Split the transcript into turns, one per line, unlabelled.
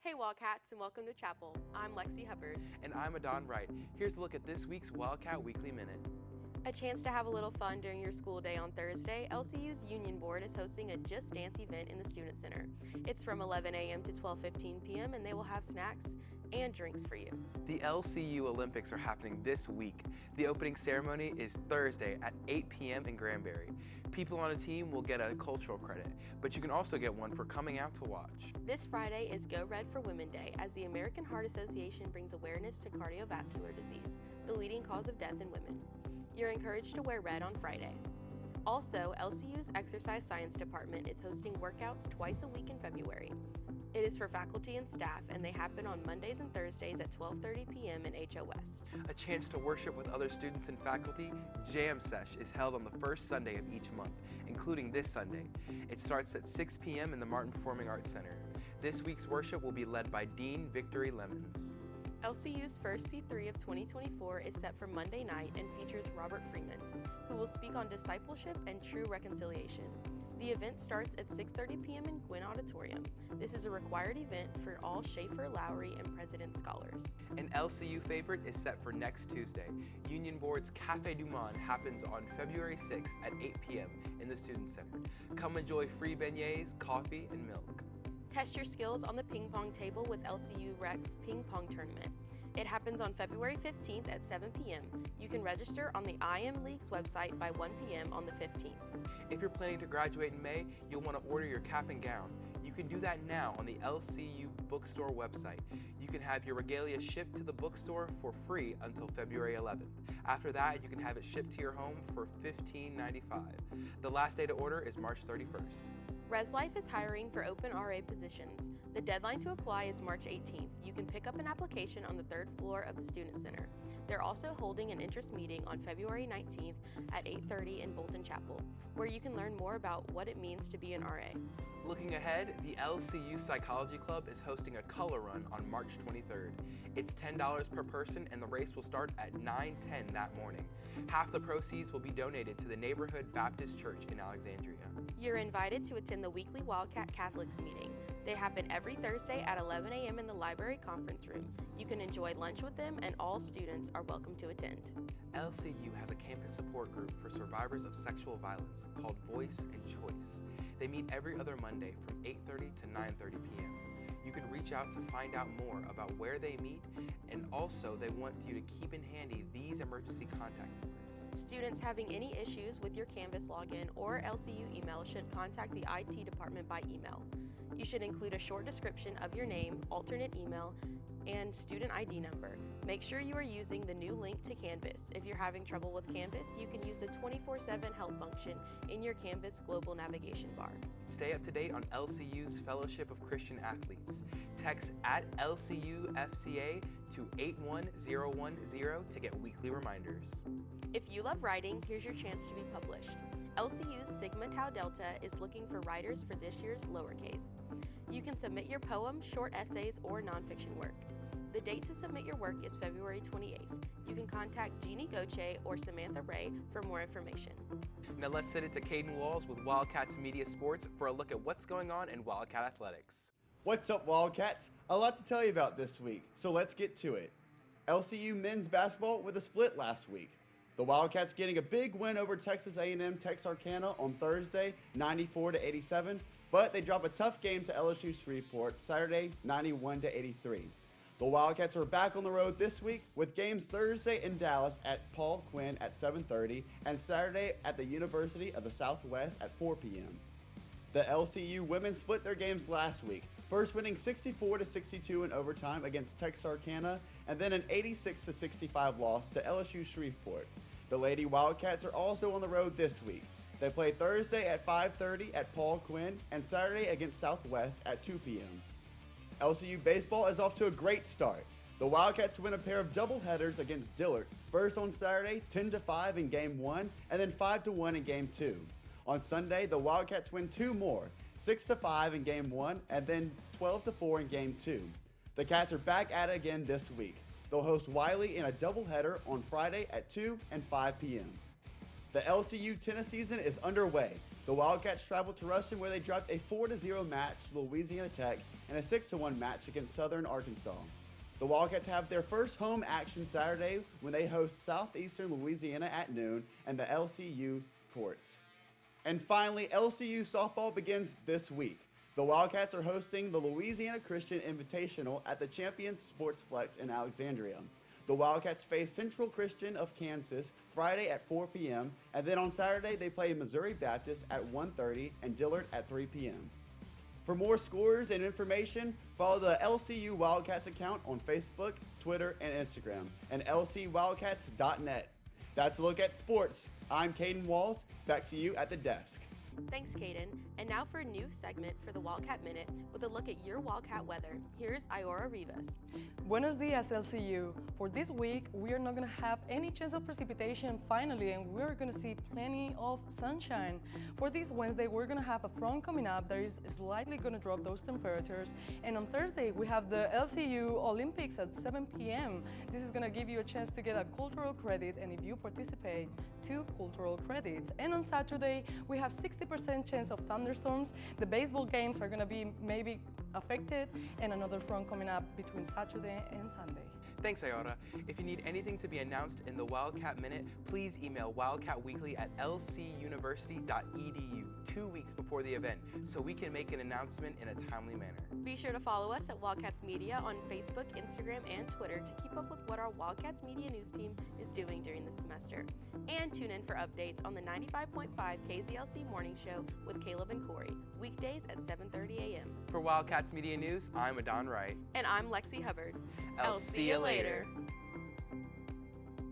Hey Wildcats, and welcome to Chapel. I'm Lexi Hubbard.
And I'm Adan Wright. Here's a look at this week's Wildcat Weekly Minute.
A chance to have a little fun during your school day on Thursday, LCU's Union Board is hosting a Just Dance event in the Student Center. It's from 11 a.m. to 12:15 p.m. and they will have snacks and drinks for you.
The LCU Olympics are happening this week. The opening ceremony is Thursday at 8 p.m. in Granbury. People on a team will get a cultural credit, but you can also get one for coming out to watch.
This Friday is Go Red for Women Day as the American Heart Association brings awareness to cardiovascular disease, the leading cause of death in women. You're encouraged to wear red on Friday. Also, LCU's Exercise Science Department is hosting workouts twice a week in February. It is for faculty and staff, and they happen on Mondays and Thursdays at 12:30 p.m. in HOS.
A chance to worship with other students and faculty, Jam Sesh is held on the first Sunday of each month, including this Sunday. It starts at 6 p.m. in the Martin Performing Arts Center. This week's worship will be led by Dean Victory Lemons.
LCU's first C3 of 2024 is set for Monday night and features Robert Freeman, who will speak on discipleship and true reconciliation. The event starts at 6:30 p.m. in Gwynn Auditorium. This is a required event for all Schaefer, Lowry, and President scholars.
An LCU favorite is set for next Tuesday. Union Board's Café du Monde happens on February 6th at 8 p.m. in the Student Center. Come enjoy free beignets, coffee, and milk.
Test your skills on the ping pong table with LCU Rec's Ping Pong Tournament. It happens on February 15th at 7 p.m. You can register on the IM League's website by 1 p.m. on the 15th.
If you're planning to graduate in May, you'll want to order your cap and gown. You can do that now on the LCU bookstore website. You can have your regalia shipped to the bookstore for free until February 11th. After that, you can have it shipped to your home for $15.95. The last day to order is March 31st.
ResLife is hiring for open RA positions. The deadline to apply is March 18th. You can pick up an application on the third floor of the Student Center. They're also holding an interest meeting on February 19th at 8:30 in Bolton Chapel, where you can learn more about what it means to be an RA.
Looking ahead, the LCU Psychology Club is hosting a color run on March 23rd. It's $10 per person and the race will start at 9:10 that morning. Half the proceeds will be donated to the Neighborhood Baptist Church in Alexandria.
You're invited to attend the weekly Wildcat Catholics meeting. They happen every Thursday at 11 a.m. in the library conference room. You can enjoy lunch with them and all students are welcome to attend.
LCU has a campus support group for survivors of sexual violence called Voice and Choice. They meet every other Monday from 8:30 to 9:30 p.m. You can reach out to find out more about where they meet, and also they want you to keep in handy these emergency contact numbers.
Students having any issues with your Canvas login or LCU email should contact the IT department by email. You should include a short description of your name, alternate email, and student ID number. Make sure you are using the new link to Canvas. If you're having trouble with Canvas, you can use the 24/7 help function in your Canvas global navigation bar.
Stay up to date on LCU's Fellowship of Christian Athletes. Text at LCUFCA to 81010 to get weekly reminders.
If you love writing, here's your chance to be published. LCU's Sigma Tau Delta is looking for writers for this year's lowercase. You can submit your poem, short essays, or nonfiction work. The date to submit your work is February 28th. You can contact Jeannie Goche or Samantha Ray for more information.
Now let's send it to Cayden Walls with Wildcats Media Sports for a look at what's going on in Wildcat athletics.
What's up, Wildcats? A lot to tell you about this week, so let's get to it. LCU men's basketball with a split last week. The Wildcats getting a big win over Texas A&M Texarkana on Thursday, 94-87, but they drop a tough game to LSU Shreveport Saturday, 91-83. The Wildcats are back on the road this week with games Thursday in Dallas at Paul Quinn at 7:30 and Saturday at the University of the Southwest at 4 p.m. The LCU women split their games last week, first winning 64-62 in overtime against Texarkana and then an 86-65 loss to LSU Shreveport. The Lady Wildcats are also on the road this week. They play Thursday at 5:30 at Paul Quinn and Saturday against Southwest at 2 p.m. LCU baseball is off to a great start. The Wildcats win a pair of doubleheaders against Dillard, first on Saturday 10-5 in Game 1 and then 5-1 in Game 2. On Sunday, the Wildcats win two more, 6-5 in Game 1 and then 12-4 in Game 2. The Cats are back at it again this week. They'll host Wiley in a doubleheader on Friday at 2 and 5 p.m. The LCU tennis season is underway. The Wildcats traveled to Ruston where they dropped a 4-0 match to Louisiana Tech and a 6-1 match against Southern Arkansas. The Wildcats have their first home action Saturday when they host Southeastern Louisiana at noon and the LCU courts. And finally, LCU softball begins this week. The Wildcats are hosting the Louisiana Christian Invitational at the Champions Sportsplex in Alexandria. The Wildcats face Central Christian of Kansas Friday at 4 p.m. and then on Saturday they play Missouri Baptist at 1:30 and Dillard at 3 p.m. For more scores and information, follow the LCU Wildcats account on Facebook, Twitter, and Instagram, and lcwildcats.net. That's a look at sports. I'm Cayden Walls. Back to you at the desk.
Thanks, Cayden. And now for a new segment for the Wildcat Minute with a look at your Wildcat weather. Here's Aiora Rivas.
Buenos dias, LCU. For this week, we are not going to have any chance of precipitation finally, and we're going to see plenty of sunshine. For this Wednesday, we're going to have a front coming up that is slightly going to drop those temperatures. And on Thursday, we have the LCU Olympics at 7 p.m. This is going to give you a chance to get a cultural credit, and if you participate, 2 cultural credits. And on Saturday, we have 60% chance of thunderstorms. The baseball games are going to be maybe affected, and another front coming up between Saturday and Sunday.
Thanks, Aiora. If you need anything to be announced in the Wildcat Minute, please email wildcatweekly@lcuniversity.edu 2 weeks before the event so we can make an announcement in a timely manner.
Be sure to follow us at Wildcats Media on Facebook, Instagram, and Twitter to keep up with what our Wildcats Media News team is doing during the semester. And tune in for updates on the 95.5 KZLC Morning Show with Caleb and Corey, weekdays at 7:30 a.m.
For Wildcats Media News, I'm Adan Wright.
And I'm Lexi Hubbard.
I'll see you later.